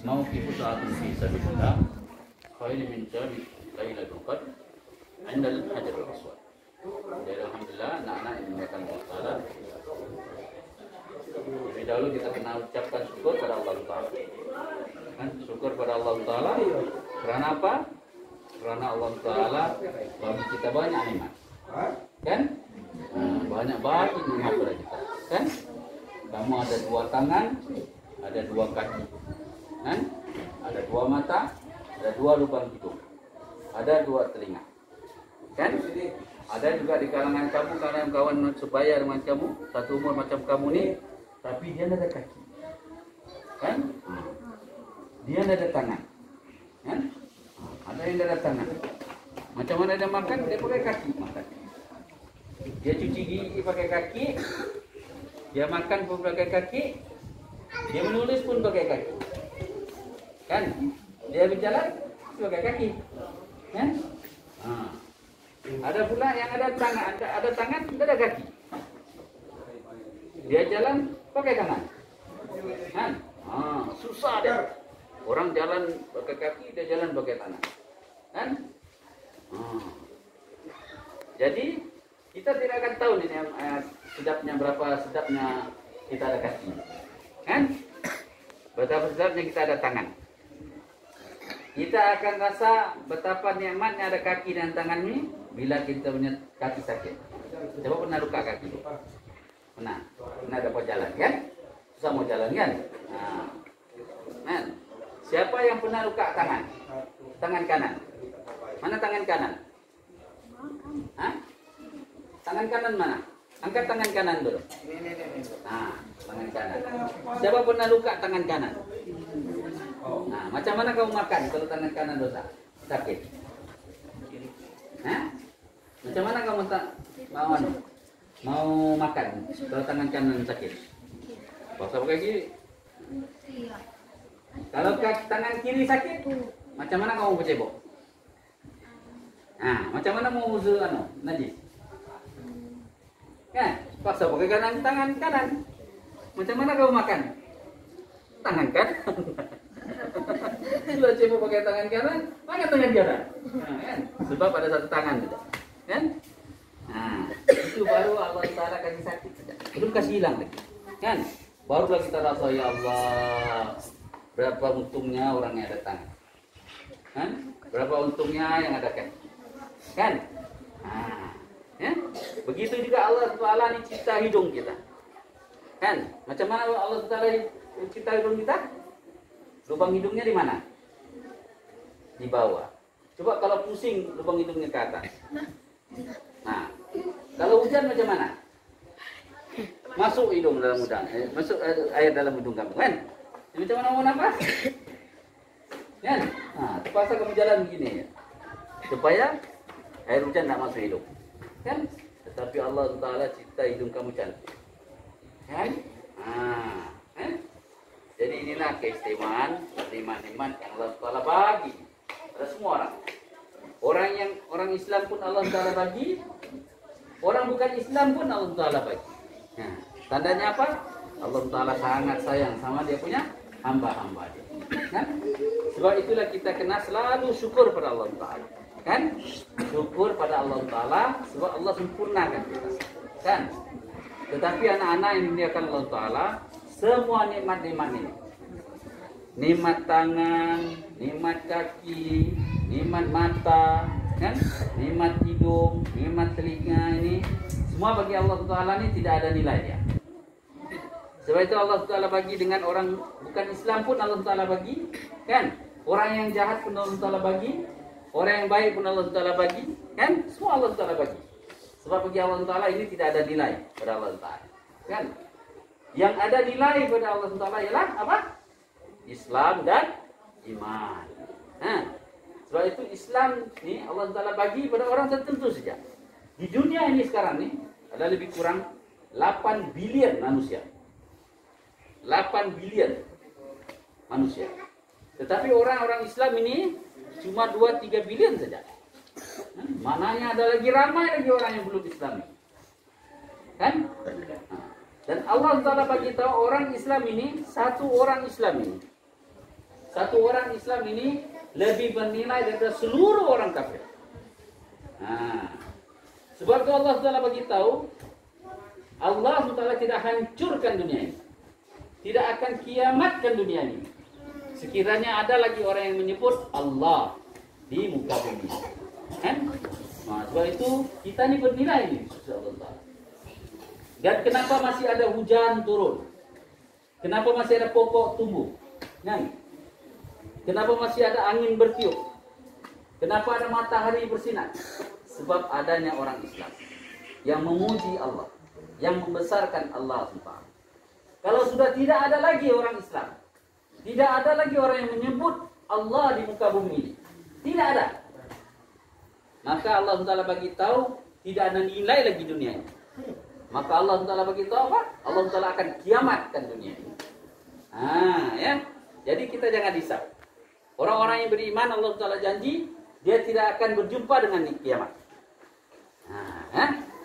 mauqifu sa'atin fi sabilillah khairun min jami lailatul qadr 'inda al-hajarul aswad. Jadi alhamdulillah anak-anak yang dimuliakan Allah Taala. Lebih dahulu kita kena ucapkan syukur pada Allah Taala. Kan syukur pada Allah Taala karena apa? Karena Allah Taala bagi kita banyak nikmat. Kan? Banyak nikmat pada kita. Kan? Kamu ada 2 tangan, ada 2 kaki. Kan? Ada 2 mata, ada 2 lubang hidung. Ada 2 telinga. Kan? Ada juga di kalangan kamu kawan sebaya dengan kamu, satu umur macam kamu nih, tapi dia tidak ada kaki. Kan? Dia tidak ada tangan. Kan? Ada yang tidak ada tangan. Macam mana dia makan? Dia pakai kaki makan. Dia cuci gigi pakai kaki. Dia makan pun pakai kaki. Dia menulis pun pakai kaki. Kan? Dia berjalan pakai kaki. Kan? Ada pula yang ada tangan, tidak ada kaki. Dia jalan pakai tangan. Kan? Susah deh. Orang jalan pakai kaki, dia jalan pakai tangan. Kan? Jadi kita tidak akan tahu nih sedapnya berapa sedapnya kita ada kaki. Kan? Betapa sedapnya kita ada tangan. Kita akan rasa betapa nikmatnya ada kaki dan tangan ini bila kita punya kaki sakit. Coba pernah luka kaki? Pernah dapat jalan kan? Susah mau jalan kan? Nah, siapa yang pernah luka tangan? Tangan kanan. Mana tangan kanan? Tangan kanan mana? Angkat tangan kanan dulu. Tangan kanan. Siapa pernah luka tangan kanan? Macam mana kamu makan kalau tangan kanan dosa? Sakit. Macam mana kamu mau makan kalau tangan kanan sakit? Paksa pakai kiri. Kalau tangan kiri sakit, macam mana kamu bercebok? Macam mana mau usul najis? Kan? Paksa pakai tangan kanan. Macam mana kamu makan? Tangan kanan. Sudah cebok pakai tangan kanan, pakai tangan kanan. Kan? Sebab ada satu tangan tidak. Kan? Itu baru Allah Taala kasih sakit saja. Belum kasih hilang lagi. Kan? Barulah kita rasa ya Allah, berapa untungnya orang yang ada tangan. Kan? Berapa untungnya yang ada kaki. Kan? Ya? Begitu juga Allah Taala ini cipta hidung kita. Kan? Macam mana Allah Taala cipta hidung kita? Lubang hidungnya di mana? Di bawah. Coba kalau pusing lubang hidungnya ke atas. Kalau hujan macam mana? Masuk hidung dalam udang, masuk air dalam hidung kamu, kan? Macam mana mau nafas? Kan? Terpaksa kamu jalan begini ya. Supaya air hujan tidak masuk hidung. Kan? Tetapi Allah Taala cipta hidung kamu cantik. Kan? Kan? Jadi inilah keistimewaan nikmat yang Allah Taala bagi pada semua orang. Orang Islam pun Allah Taala bagi, orang bukan Islam pun Allah Taala bagi. Tandanya apa? Allah Taala sangat sayang sama dia punya hamba-hamba dia. Kan? Sebab itulah kita kena selalu syukur pada Allah Taala. Kan? Syukur pada Allah Taala sebab Allah sempurnakan kita. Kan? Tetapi anak-anak yang dimuliakan Allah Taala, semua nikmat-nikmat ini, nikmat tangan, nikmat kaki, nikmat mata, kan? Nikmat hidung, nikmat telinga ini, semua bagi Allah Taala ini tidak ada nilainya. Sebab itu Allah Taala bagi dengan orang bukan Islam pun Allah Taala bagi, kan? Orang yang jahat pun Allah Taala bagi, orang yang baik pun Allah Taala bagi, kan? Semua Allah Taala bagi. Sebab bagi Allah Taala ini tidak ada nilai pada Allah Taala, kan? Yang ada nilai pada Allah Taala ialah apa? Islam dan iman. Sebab itu Islam ni Allah Taala bagi pada orang tertentu saja. Di dunia ini sekarang ni ada lebih kurang 8 bilion manusia. 8 bilion manusia. Tetapi orang-orang Islam ini cuma 2-3 bilion saja. Mananya ada lagi ramai lagi orang yang belum Islam. Kan? Dan Allah Taala bagi tahu orang Islam ini, satu orang Islam ini, satu orang Islam ini lebih bernilai daripada seluruh orang kafir. Nah, sebab itu Allah Taala bagi tahu, Allah Taala tidak hancurkan dunia ini, tidak akan kiamatkan dunia ini sekiranya ada lagi orang yang menyebut Allah di muka bumi. Kan? Nah, sebab itu kita ini bernilai ini, Allah. Dan kenapa masih ada hujan turun? Kenapa masih ada pokok tumbuh? Kan? Kenapa masih ada angin bertiup? Kenapa ada matahari bersinar? Sebab adanya orang Islam yang memuji Allah, yang membesarkan Allah SWT. Kalau sudah tidak ada lagi orang Islam, tidak ada lagi orang yang menyebut Allah di muka bumi ini, tidak ada, maka Allah SWT bagi tahu tidak ada nilai lagi dunia ini. Maka Allah SWT bagi tahu apa? Allah SWT akan kiamatkan dunia ini. Ya. Jadi kita jangan risau. Orang-orang yang beriman, Allah SWT janji dia tidak akan berjumpa dengan kiamat.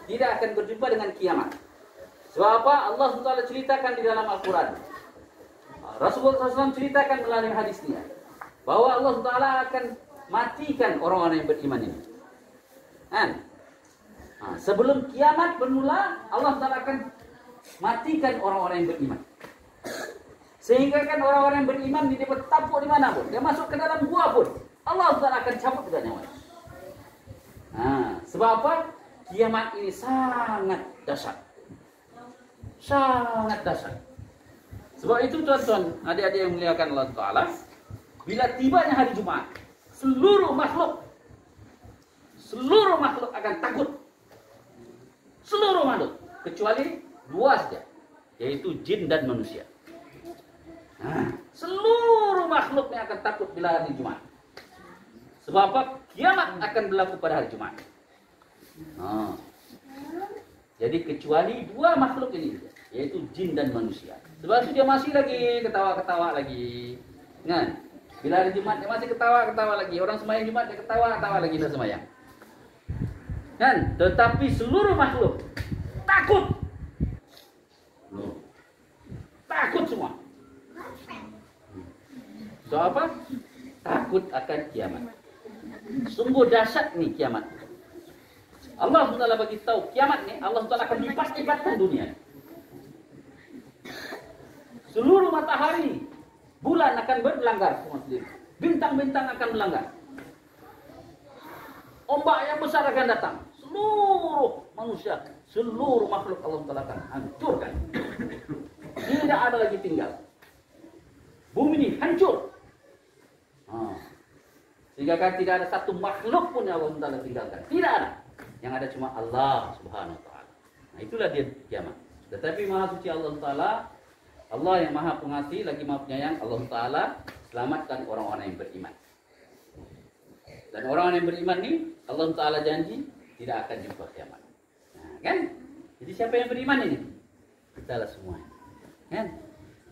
Tidak akan berjumpa dengan kiamat. Sebab apa? Allah SWT ceritakan di dalam Al-Quran. Rasulullah SAW ceritakan melalui hadisnya bahwa Allah SWT akan matikan orang-orang yang beriman ini. Sebelum kiamat bermula, Allah SWT akan matikan orang-orang yang beriman. Sehingga kan orang-orang yang beriman dia bertapuk di mana pun, dia masuk ke dalam gua pun, Allah SWT akan cabut juga nyawanya. Sebab apa? Kiamat ini sangat dahsyat. Sangat dahsyat. Sebab itu tuan-tuan, adik-adik yang muliakan Allah Ta'ala, bila tibanya hari Jumat, seluruh makhluk akan takut. Seluruh makhluk, kecuali dua saja, yaitu jin dan manusia. Seluruh makhluk yang akan takut bila hari Jumat. Sebab apa? Kiamat akan berlaku pada hari Jumat. Jadi kecuali dua makhluk ini, yaitu jin dan manusia. Sebab itu dia masih lagi ketawa-ketawa lagi. Kan? Bila hari Jumat dia masih ketawa-ketawa lagi. Orang sembahyang Jumat dia ketawa-ketawa lagi dah sembahyang. Kan? Tetapi seluruh makhluk takut. Takut semua. So apa? Takut akan kiamat. Sungguh dahsyat nih kiamat. Allah SWT bagi tahu kiamat nih, Allah SWT akan lipat-lipatkan dunia. Seluruh matahari, bulan akan bermelanggar semua sendiri. Bintang-bintang akan melanggar. Ombak yang besar akan datang. Seluruh manusia, seluruh makhluk Allah SWT akan hancurkan. Tidak ada lagi tinggal. Bumi ini hancur. Sehingga kan tidak ada satu makhluk pun yang Allah SWT tinggalkan. Tidak ada. Yang ada cuma Allah Subhanahu Wa Taala. Nah, itulah dia kiamat. Tetapi Maha Suci Allah Taala, Allah yang Maha Pengasih lagi Maha Penyayang, Allah Taala selamatkan orang-orang yang beriman. Dan orang-orang yang beriman ini Allah Taala janji tidak akan jumpa kiamat. Nah, kan? Jadi siapa yang beriman ini? Kitalah semua. Kan?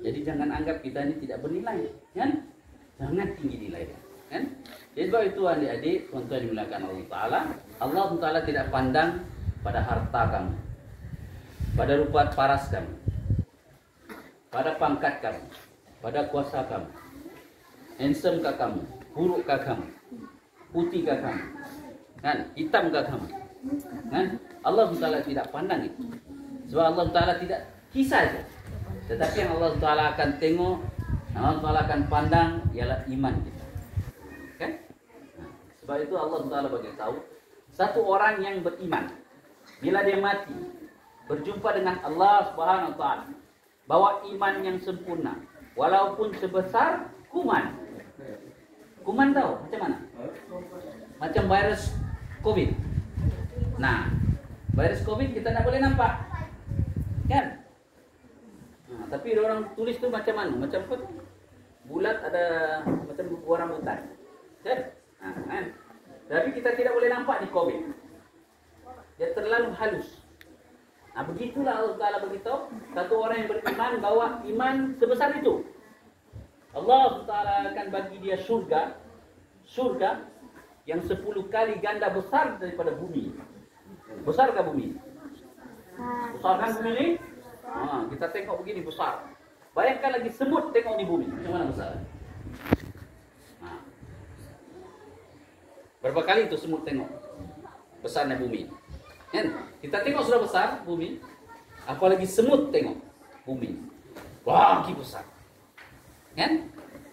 Jadi jangan anggap kita ini tidak bernilai, kan? Jangan tinggi nilai, kan? Jadi sebab itu adik-adik, tuan-tuan yang dimuliakan Allah Ta'ala, Allah Ta'ala tidak pandang pada harta kamu, pada rupa paras kamu, pada pangkat kamu, pada kuasa kamu, handsome kah kamu, buruk kah kamu, putih kah kamu, kan? Hitam kah kamu, kan? Allah Ta'ala tidak pandang itu. Sebab Allah Ta'ala tidak kisah itu. Tetapi yang Allah Ta'ala akan tengok, Allah Ta'ala akan pandang ialah iman kita. Kan? Sebab itu Allah Ta'ala bagi tahu, satu orang yang beriman, bila dia mati, berjumpa dengan Allah Subhanahu Wa Ta'ala, bawa iman yang sempurna, walaupun sebesar kuman. Kuman tahu macam mana? Macam virus COVID. Nah, virus COVID kita tak boleh nampak. Kan? Tapi orang tulis tu macam mana? Macam apa tu? Bulat ada macam buah rambutan. Kan? Kan? Tapi kita tidak boleh nampak di COVID. Dia terlalu halus. Nah, begitulah Allah Ta'ala beritahu, satu orang yang beriman bawa iman sebesar itu, Allah Ta'ala akan bagi dia surga. Surga yang 10 kali ganda besar daripada bumi. Besarkah bumi? Besar kan bumi ini? Kita tengok begini besar. Bayangkan lagi semut tengok di bumi. Macam mana besar? Berapa kali itu semut tengok besarnya bumi. Kan? Kita tengok sudah besar bumi, apalagi semut tengok bumi. Wah, besar. Kan?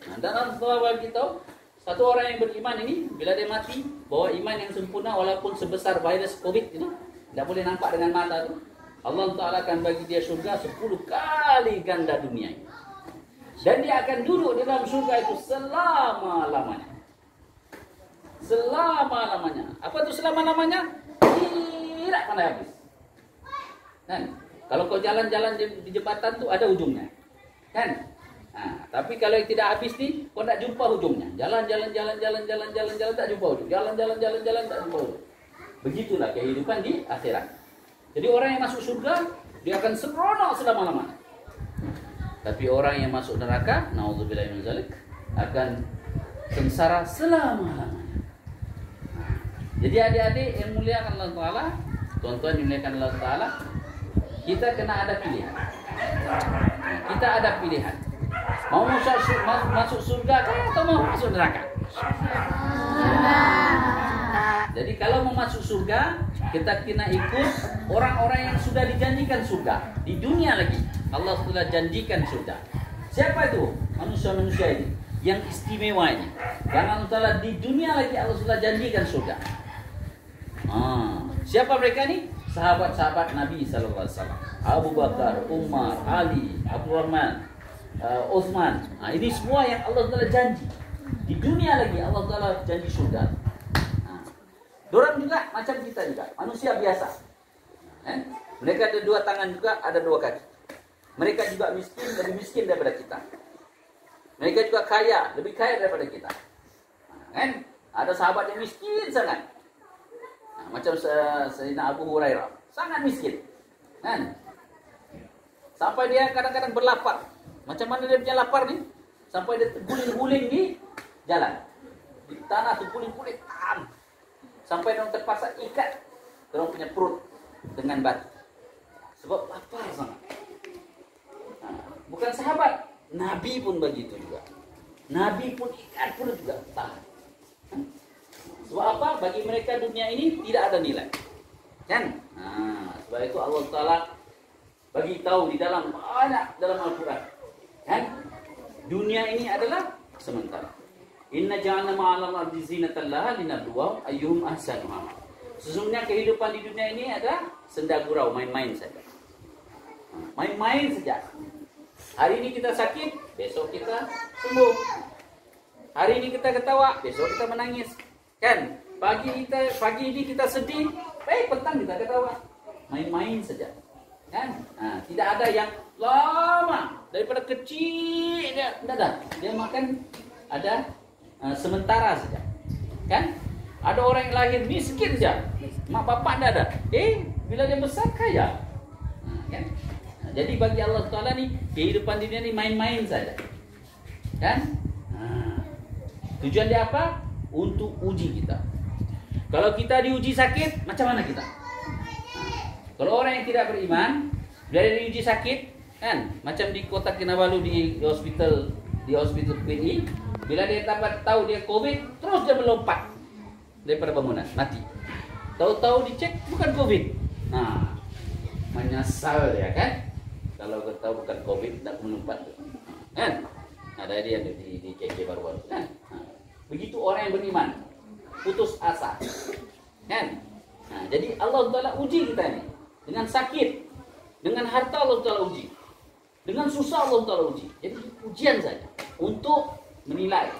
Nah, dan Allah bagi tahu satu orang yang beriman ini bila dia mati bawa iman yang sempurna walaupun sebesar virus Covid itu tidak boleh nampak dengan mata itu, Allah Taala akan bagi dia surga 10 kali ganda dunia ini. Dan dia akan duduk di dalam surga itu selama-lamanya. Selama-lamanya. Apa itu selama-lamanya? Tidak pernah habis. Kan? Kalau kau jalan-jalan di jembatan tuh ada ujungnya. Kan? Nah, tapi kalau yang tidak habis nih, kau tak jumpa ujungnya. Jalan tak jumpa ujung. Jalan tak jumpa ujung. Begitulah kehidupan di akhirat. Jadi orang yang masuk surga, dia akan seronok selama-lamanya. Tapi orang yang masuk neraka, naudzubillahi min dzalik, akan sengsara selama-lamanya. Jadi adik-adik yang muliakan Allah Ta'ala, tuan-tuan yang muliakan Allah Ta'ala, kita kena ada pilihan. Kita ada pilihan. Mau masuk surga atau mau masuk neraka? Jadi kalau mau masuk surga, kita kena ikut orang-orang yang sudah dijanjikan surga. Di dunia lagi, Allah sudah janjikan surga. Siapa itu? Manusia-manusia ini yang istimewa ini. Karena Allah Ta'ala di dunia lagi Allah sudah janjikan surga. Siapa mereka nih? Sahabat-sahabat Nabi SAW. Abu Bakar, Umar, Ali, Abdurrahman, Uthman. Ini semua yang Allah Ta'ala janji. Di dunia lagi Allah Ta'ala janji surga. Dorang juga macam kita juga, manusia biasa. Mereka ada 2 tangan juga, ada 2 kaki. Mereka juga miskin, lebih miskin daripada kita. Mereka juga kaya, lebih kaya daripada kita. Kan? Ada sahabat yang miskin sangat. Macam Sayyidina Abu Hurairah, sangat miskin. Kan? Sampai dia kadang-kadang berlapar. Macam mana dia punya lapar nih? Sampai dia terguling-guling di jalan. Di tanah terguling-guling. Sampai dia terpaksa ikat dia punya perut dengan batu. Sebab lapar sangat. Bukan sahabat, Nabi pun begitu juga. Nabi pun ikat perut juga tahan. Sebab apa? Bagi mereka dunia ini tidak ada nilai. Kan? Sebab itu Allah Ta'ala bagi tahu di dalam banyak dalam Al-Quran. Kan? Dunia ini adalah sementara. Inna ja'alna ma'alal ardi zinatan laha linabluwahum ayyuhum ahsanu amala. Sesungguhnya kehidupan di dunia ini ada senda gurau, main-main saja. Main-main saja. Hari ini kita sakit, besok kita sembuh. Hari ini kita ketawa, besok kita menangis. Kan? Pagi ini kita sedih, petang kita ketawa. Main-main saja. Kan? Tidak ada yang lama daripada kecil dia, tidak ada. Dia makan ada sementara saja. Kan? Ada orang yang lahir miskin saja. Mak bapak tidak ada. Bila dia besar kaya. Kan? Jadi bagi Allah Ta'ala nih, kehidupan dunia ini main-main saja. Kan? Tujuan dia apa? Untuk uji kita. Kalau kita diuji sakit, macam mana kita? Kalau orang yang tidak beriman, bila dia diuji sakit, kan? Macam di kota Kinabalu di hospital PI, bila dia tahu dia COVID, terus dia melompat daripada bangunan, mati. Tahu-tahu dicek bukan COVID. Menyesal ya kan? Kalau tahu bukan COVID, tidak melompat. Kan? Ada dia di KK baru-baru. Kan? Begitu orang yang beriman, putus asa. Kan? Jadi Allah Ta'ala uji kita ini. Dengan sakit, dengan harta Allah Ta'ala uji. Dengan susah Allah Ta'ala uji. Jadi ujian saja. Untuk menilai.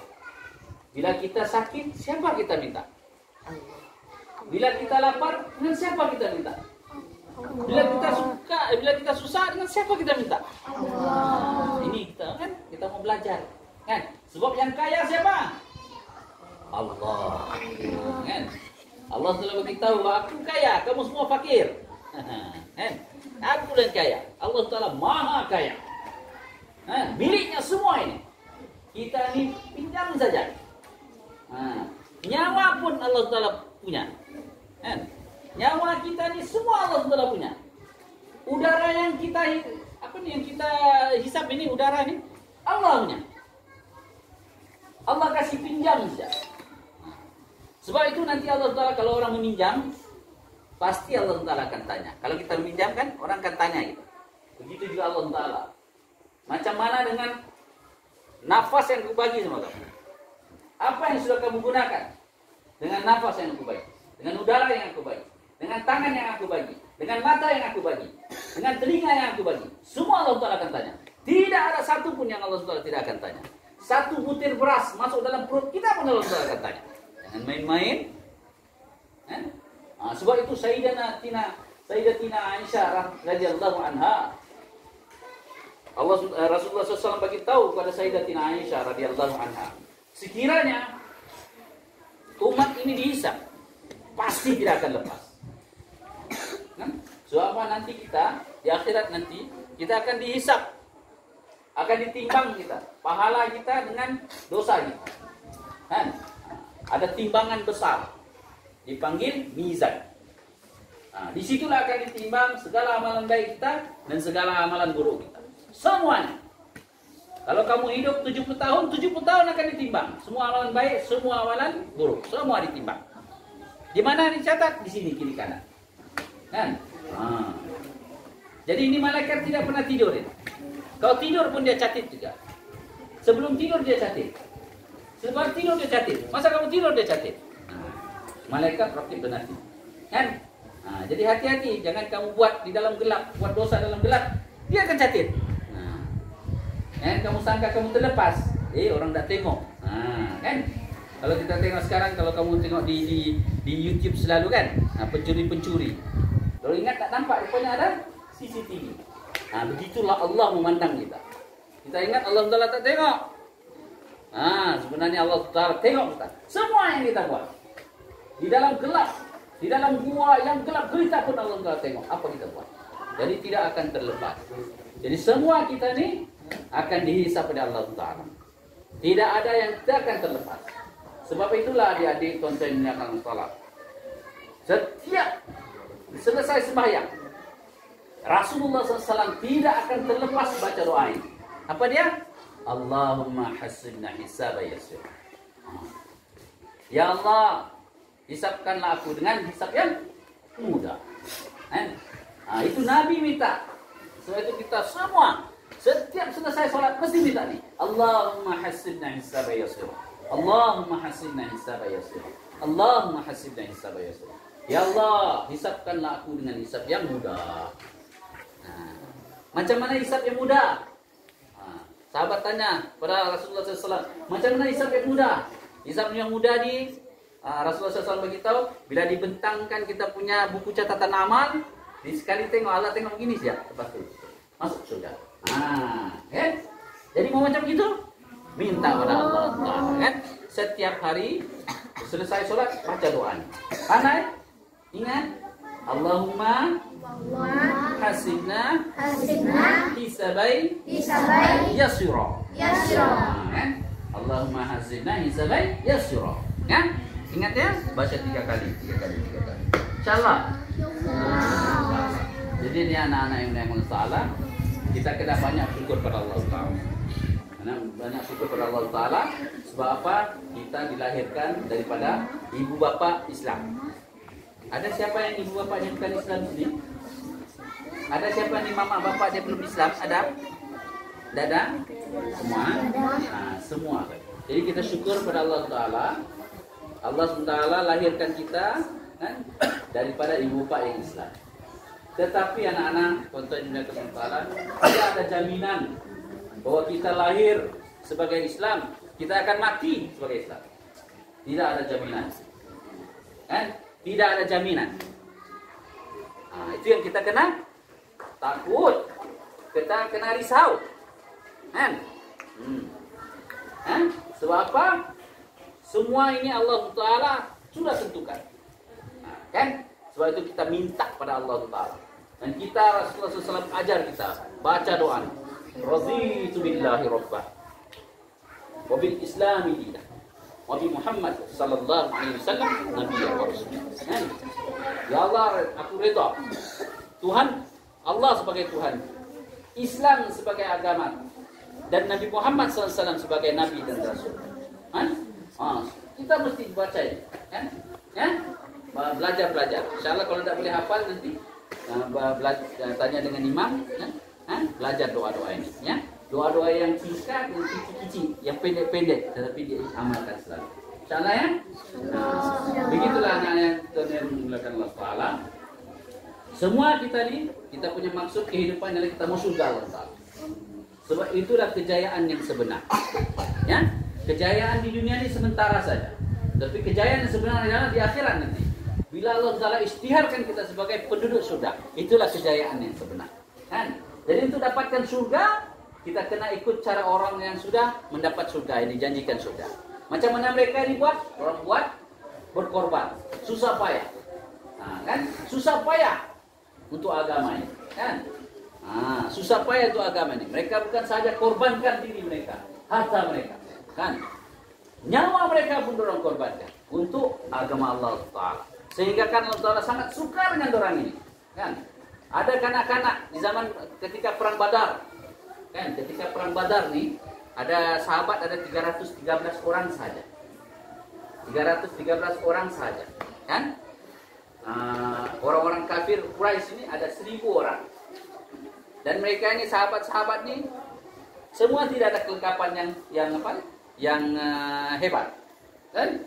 Bila kita sakit, siapa kita minta? Bila kita lapar, dengan siapa kita minta? Bila kita susah, dengan siapa kita minta? Ini kita mau belajar. Kan? Sebab yang kaya siapa? Allah. Kan? Allah telah beritahu, aku kaya, kamu semua fakir. Kan? Aku yang kaya. Allah Ta'ala maha kaya. Miliknya semua ini. Kita ini pinjam saja. Nyawa pun Allah Ta'ala punya. Nyawa kita ini semua Allah Ta'ala punya. Udara yang kita hisap ini, udara ini Allah punya. Allah kasih pinjam saja. Sebab itu nanti Allah Ta'ala kalau orang meminjam, pasti Allah Ta'ala akan tanya. Kalau kita meminjam kan, orang akan tanya gitu. Begitu juga Allah Ta'ala. Macam mana dengan nafas yang aku bagi sama kamu? Apa yang sudah kamu gunakan? Dengan nafas yang aku bagi, dengan udara yang aku bagi, dengan tangan yang aku bagi, dengan mata yang aku bagi, dengan telinga yang aku bagi. Semua Allah Ta'ala akan tanya. Tidak ada satu pun yang Allah Ta'ala tidak akan tanya. Satu butir beras masuk dalam perut kita pun Allah Ta'ala akan tanya. Jangan main-main. Sebab itu Sayyidatina Aisyah radhiyallahu anha, Rasulullah SAW bagi tahu kepada Sayyidatina Aisyah radhiyallahu anha, sekiranya umat ini dihisab, pasti tidak akan lepas. Sebab apa? Nanti kita di akhirat nanti kita akan dihisab, akan ditimbang kita, pahala kita dengan dosa kita. Ada timbangan besar, dipanggil mizan. Disitulah akan ditimbang segala amalan baik kita dan segala amalan buruk kita. Semuanya. Kalau kamu hidup 70 tahun akan ditimbang. Semua amalan baik, semua amalan buruk, semua ditimbang. Di mana dicatat? Di sini kiri kanan. Kan? Jadi ini malaikat tidak pernah tidur ini. Kalau tidur pun dia catat juga. Sebelum tidur dia catat. Sebelum tidur dia catat. Masa kamu tidur dia catat. Malaikat rakib dan atid. Kan? Jadi hati-hati, jangan kamu buat di dalam gelap, buat dosa dalam gelap, dia akan catat. Kamu sangka kamu terlepas, orang tak tengok. Kan? Kalau kita tengok sekarang, kalau kamu tengok di YouTube selalu kan, pencuri-pencuri. Kalau ingat tak nampak, rupanya ada CCTV. Begitulah Allah memandang kita. Kita ingat Allah Ta'ala tak tengok. Sebenarnya Allah Ta'ala tengok kita. Semua yang kita buat. Di dalam gelap, di dalam gua yang gelap gelita pun Allah Ta'ala tengok apa kita buat. Jadi tidak akan terlepas. Jadi semua kita ni akan dihisab pada Allah Ta'ala. Tidak ada yang tidak akan terlepas. Sebab itulah adik-adik tuan-tuan yang akan salat. Setiap selesai sembahyang, Rasulullah SAW tidak akan terlepas baca doa ini. Apa dia? Allahumma hasibna hisaba yasir. Ya Allah, hisabkanlah aku dengan hisab yang mudah. Itu Nabi minta. Sebab itu kita semua setiap selesai solat mesti minta ni. Allahumma hasibna hisaba yasir. Allahumma hasibna hisaba yasir. Allahumma hasibna hisaba yasir. Ya Allah, hisabkanlah aku dengan hisab yang mudah. Macam mana hisab yang mudah? Sahabat tanya pada Rasulullah SAW, macam mana hisab yang mudah? Hisab yang mudah ni Rasulullah SAW beritahu, bila dibentangkan kita punya buku catatan amal, sekali tengok Allah tengok begini saja, lepas tu masuk surga. Kan? Jadi mau macam gitu, minta pada Allah Ta'ala, kan? Setiap hari selesai solat baca doa. Pandai? Ingat? Allahumma hasibna hisabai yasira. Kan? Allahumma hasibna hisabai yasira. Kan? Ingat ya? Baca 3 kali. InsyaAllah. Jadi ini anak-anak yang memang salah, kita kena banyak syukur pada Allah Ta'ala. Karena banyak syukur pada Allah Ta'ala. Sebab apa? Kita dilahirkan daripada ibu bapa Islam. Ada siapa yang ibu bapanya bukan Islam sini? Ada siapa yang mama bapa dia belum Islam? Ada? Tidak ada? Semua? Semua. Jadi kita syukur pada Allah Ta'ala. Allah SWT lahirkan kita kan, daripada ibu bapa yang Islam. Tetapi anak-anak, tuan-tuan yang dimuliakan, tidak ada jaminan bahwa kita lahir sebagai Islam, kita akan mati sebagai Islam. Tidak ada jaminan. Kan? Tidak ada jaminan. Itu yang kita kena takut. Kita kena risau. Kan? Sebab apa? Semua ini Allah Ta'ala sudah tentukan. Kan? Sebab itu kita minta pada Allah Ta'ala. Dan kita Rasulullah SAW ajar kita baca doa. Raditu billahi rabbah wa bil islami dinah wa bi Muhammad sallallahu alaihi wasallam nabiyyan wa rasulah. Ya Allah, aku redha Tuhan Allah sebagai Tuhan, Islam sebagai agama, dan Nabi Muhammad SAW sebagai nabi dan rasul. Kita mesti baca ini, kan? belajar. Insyaallah kalau tidak boleh hafal nanti tanya dengan imam, ya? Belajar doa-doa ini, ya. Doa-doa yang singkat, yang kecil-kecil, yang pendek-pendek, tetapi diamalkan selalu. Insyaallah ya. Begitulah anak-anak yang dimulakan Allah Taala. Semua kita ni, kita punya maksud kehidupan adalah kita mau surga Allah Taala. Sebab itulah kejayaan yang sebenar. Ya, kejayaan di dunia ini sementara saja. Tapi kejayaan yang sebenar adalah di akhirat nanti. Bila Allah Taala istiharkan kita sebagai penduduk surga, itulah kejayaan yang sebenar. Kan? Jadi untuk dapatkan surga, kita kena ikut cara orang yang sudah mendapat surga, yang dijanjikan surga. Macam mana mereka dibuat? Orang buat berkorban, susah payah. Nah, kan? Susah payah untuk agama ini, kan? Susah payah untuk agama ini. Mereka bukan saja korbankan diri mereka, harta mereka, kan? Nyawa mereka pun dorong korbankan untuk agama Allah Taala. Sehingga kan Allah Taala sangat suka dengan orang ini, kan? Ada kanak-kanak di zaman ketika perang Badar, kan? Ketika perang Badar nih, ada sahabat ada 313 orang saja. 313 orang saja, kan? Orang-orang kafir Quraisy ini ada 1000 orang. Dan mereka ini sahabat-sahabat ini semua tidak ada kelengkapan yang hebat. Dan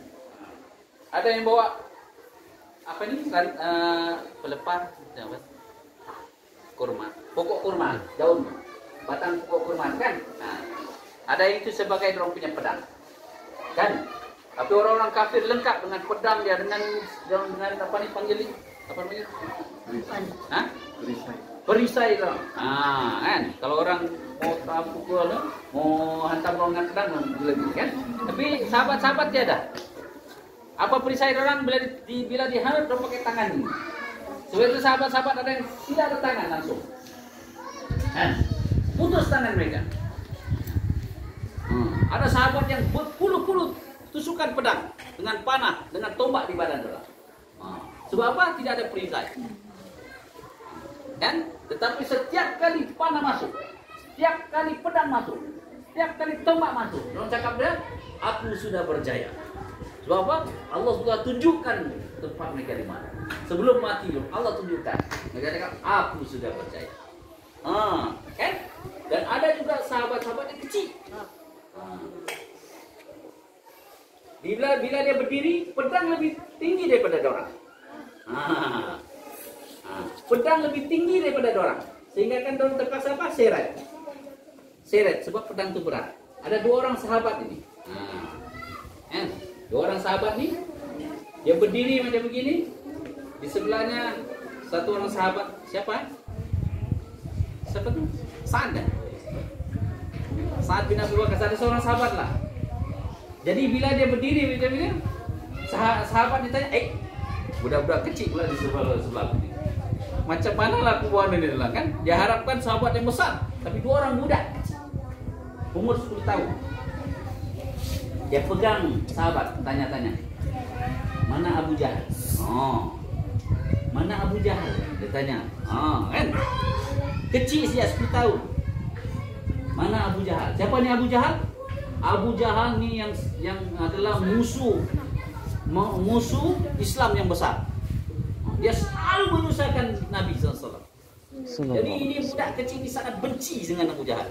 ada yang bawa apa ini? Pelepah, kurma, pokok kurma, daun, batang pokok kurma, kan? Ada yang itu sebagai orang punya pedang, kan? Tapi orang-orang kafir lengkap dengan pedang dia, dengan apa nih panggil ini? Apa namanya? Perisai dong. Kan? Kalau orang mau pukul, mau hantam orang dengan pedang, lebih kan? Tapi sahabat-sahabat tiada. Apa perisai orang bila dihanut orang pakai tangan ini. Sebab itu sahabat-sahabat ada yang tidak ada tangan langsung. Kan? Putus tangan mereka. Ada sahabat yang berpuluh-puluh tusukan pedang dengan panah, dengan tombak di badan orang. Sebab apa? Tidak ada perisai. Kan? Tetapi setiap kali panah masuk, setiap kali pedang masuk, setiap kali tombak masuk, orang cakap dia, aku sudah berjaya. Sebab apa? Allah sudah tunjukkan tempat mereka di mana. Sebelum mati, Allah tunjukkan. Mereka cakap, aku sudah berjaya. Kan? Dan ada juga sahabat-sahabat yang kecil. Bila dia berdiri, pedang lebih tinggi daripada orang. Pedang lebih tinggi daripada orang. Sehingga kan orang terpaksa apa? Seret, sebab pedang itu berat. Ada 2 orang sahabat ini. 2 orang sahabat ini, dia berdiri macam begini. Di sebelahnya 1 orang sahabat. Siapa? Siapa tu? Sa'ad kan? Sa'ad bin Abi Waqqas, ada seorang sahabat lah. Jadi bila dia berdiri macam ini, sahabat ditanya, budak-budak kecil pula di sebelah ini. Macam mana lah kubuan ini lah, kan? Dia harapkan sahabat yang besar, tapi 2 orang budak, umur 10 tahun. Dia pegang sahabat, tanya-tanya, mana Abu Jahal? Mana Abu Jahal? Dia tanya, kan? Kecil saja 10 tahun. Mana Abu Jahal? Siapa ni Abu Jahal? Abu Jahal ni yang adalah musuh Islam yang besar. Dia selalu menyusahkan Nabi SAW. Jadi ini budak kecil ini sangat benci dengan Abu Jahal.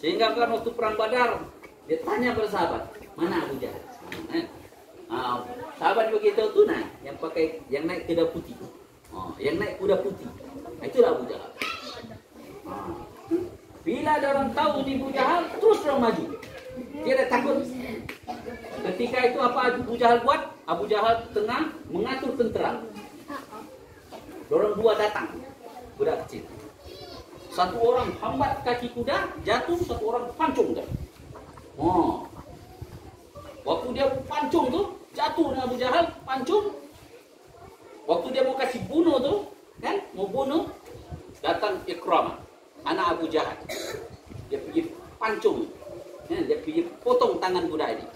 Sehingga kan waktu perang Badar, dia tanya pada sahabat, mana Abu Jahal? Sahabat begitu tu yang naik kuda putih. Yang naik kuda putih. Itulah Abu Jahal. Bila ada orang tahu ni Abu Jahal, terus orang maju. Dia dah takut. Ketika itu apa Abu Jahal buat? Abu Jahal tengah mengatur tentera. Dorang 2 datang, budak kecil. 1 orang hambat kaki kuda, jatuh, 1 orang pancung dia. Waktu dia pancung tu, jatuh dengan Abu Jahal, pancung. Waktu dia mau kasih bunuh tu, kan? Mau bunuh, datang Ikramah, anak Abu Jahal. Dia pergi pancung. Dia pergi potong tangan budak ini.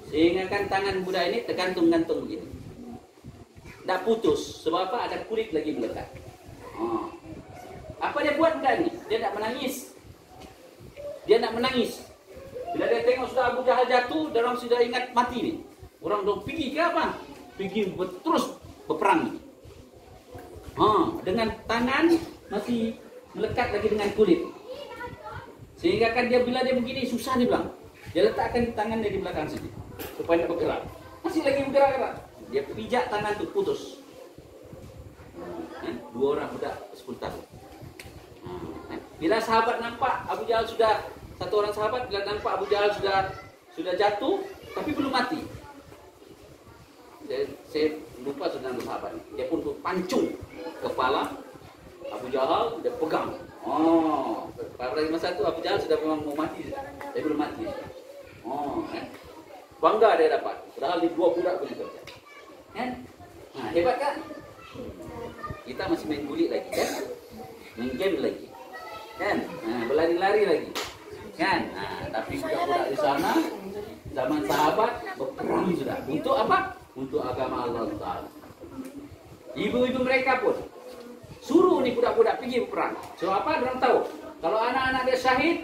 Sehingga kan tangan budak ini tergantung-gantung begini. Tak putus. Sebab apa? Ada kulit lagi melekat. Apa dia buat enggak ni? Dia tak menangis. Dia nak menangis. Bila dia tengok sudah Abu Jahal jatuh, orang sudah ingat mati ni. Orang dong pergi ke apa? Pergi terus berperang. Dengan tangan masih melekat lagi dengan kulit. Sehingga kan dia bila dia begini susah dia bilang. Dia letakkan tangan dia di belakang sini supaya tidak bergerak. Masih lagi bergerak-gerak. Dia pijak tangan tu putus. Dua orang budak 10 tahun. Bila sahabat nampak Abu Jahal sudah, satu orang sahabat bila nampak Abu Jahal sudah jatuh tapi belum mati. Saya lupa sudah nama sahabat. Dia pun pancung kepala Abu Jahal, dia pegang. Pada masa itu Abu Jahal sudah memang mau mati, dia belum mati. Bangga dia dapat. Padahal di dua budak boleh kerja. Hebat kan? Kita masih main gulit lagi kan? Main game lagi. Kan? Berlari-lari lagi. Kan? Tapi budak-budak di sana zaman sahabat berperang sudah. Untuk apa? Untuk agama Allah Ta'ala. Ibu-ibu mereka pun suruh ni budak-budak pergi berperang. So apa? Mereka tahu kalau anak-anak dia syahid,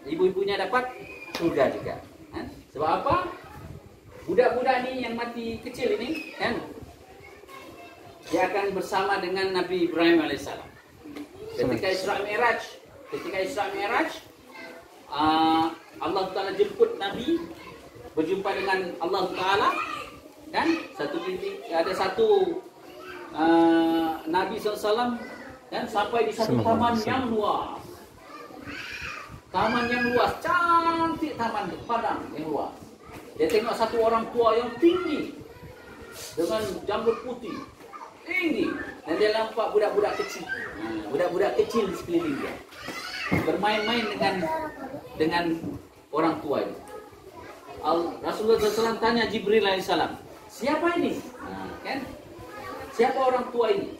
ibu-ibunya dapat surga juga. Sebab apa? Budak-budak ni yang mati kecil ini kan, dia akan bersama dengan Nabi Ibrahim alaihissalam. Ketika Isra Mi'raj, Allah Ta'ala jemput Nabi berjumpa dengan Allah Ta'ala. Kan? Ada satu Nabi SAW dan sampai di satu taman yang luas. Taman yang luas, cantik taman padang yang luas. Dia tengok satu orang tua yang tinggi dengan janggut putih, tinggi, dan dia nampak budak-budak kecil. Budak-budak kecil di sekeliling dia bermain-main dengan orang tua itu. Rasulullah SAW tanya Jibril alaihissalam, siapa ini? Kan? Siapa orang tua ini?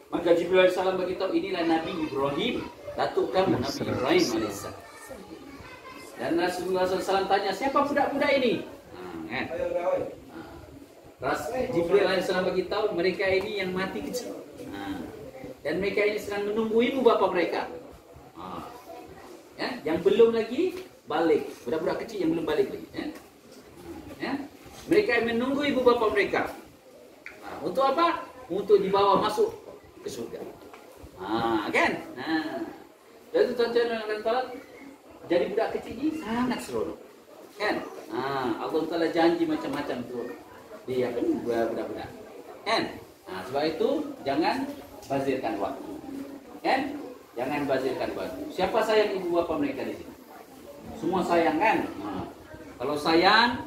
Maka Jibril alaihissalam beritahu, inilah Nabi Ibrahim, datuk kamu Nabi Ibrahim alaihissalam. Dan Rasulullah SAW tanya, siapa budak-budak ini? Kan? Jibril alaihissalam beritahu, mereka ini yang mati kecil. Dan mereka ini sedang menunggu ibu bapa mereka. Yang belum lagi balik, budak-budak kecil yang belum balik lagi. Mereka yang menunggu ibu bapa mereka. Untuk apa? Untuk dibawa masuk ke surga. Kan? Jadi tuan-tuan dan puan, jadi budak kecil ini sangat seronok. Kan? Allah Ta'ala janji macam-macam tu dia kan budak-budak. Kan? Sebab itu jangan bazirkan waktu. Kan? Jangan bazirkan waktu. Siapa sayang ibu bapa mereka di sini? Semua sayang kan? Kalau sayang,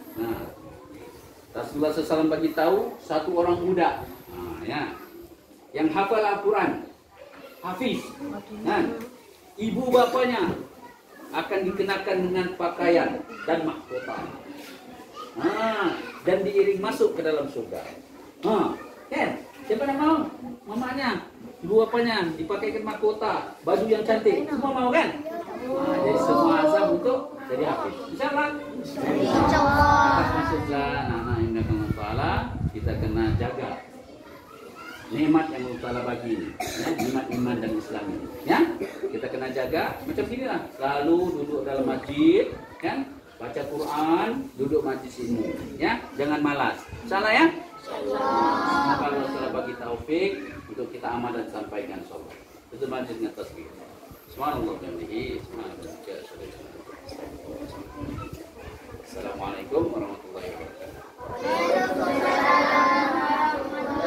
Rasulullah SAW bagi tahu satu orang budak, yang hafal Al-Quran, hafiz, ibu bapanya akan dikenakan dengan pakaian dan mahkota, dan diiring masuk ke dalam surga. Kan? Siapa nak mau? Mamanya, ibu bapanya dipakaikan mahkota, baju yang cantik, semua mau kan? Jadi semua azam untuk jadi hafiz. InsyaAllah. Atas maksudlah anak-anak yang akan Allah Ta'ala, kita kena jaga nikmat yang Allah Ta'ala bagi ini, nikmat iman dan Islam ini. Kita kena jaga macam inilah. Selalu duduk dalam masjid, kan? Baca Quran, duduk majlis ilmu, jangan malas. Salah ya? Semoga Allah Ta'ala bagi taufik untuk kita amal dan sampaikan insyaallah. Itu majlis dengan tasbih. Subhanallah. Assalamualaikum warahmatullahi wabarakatuh.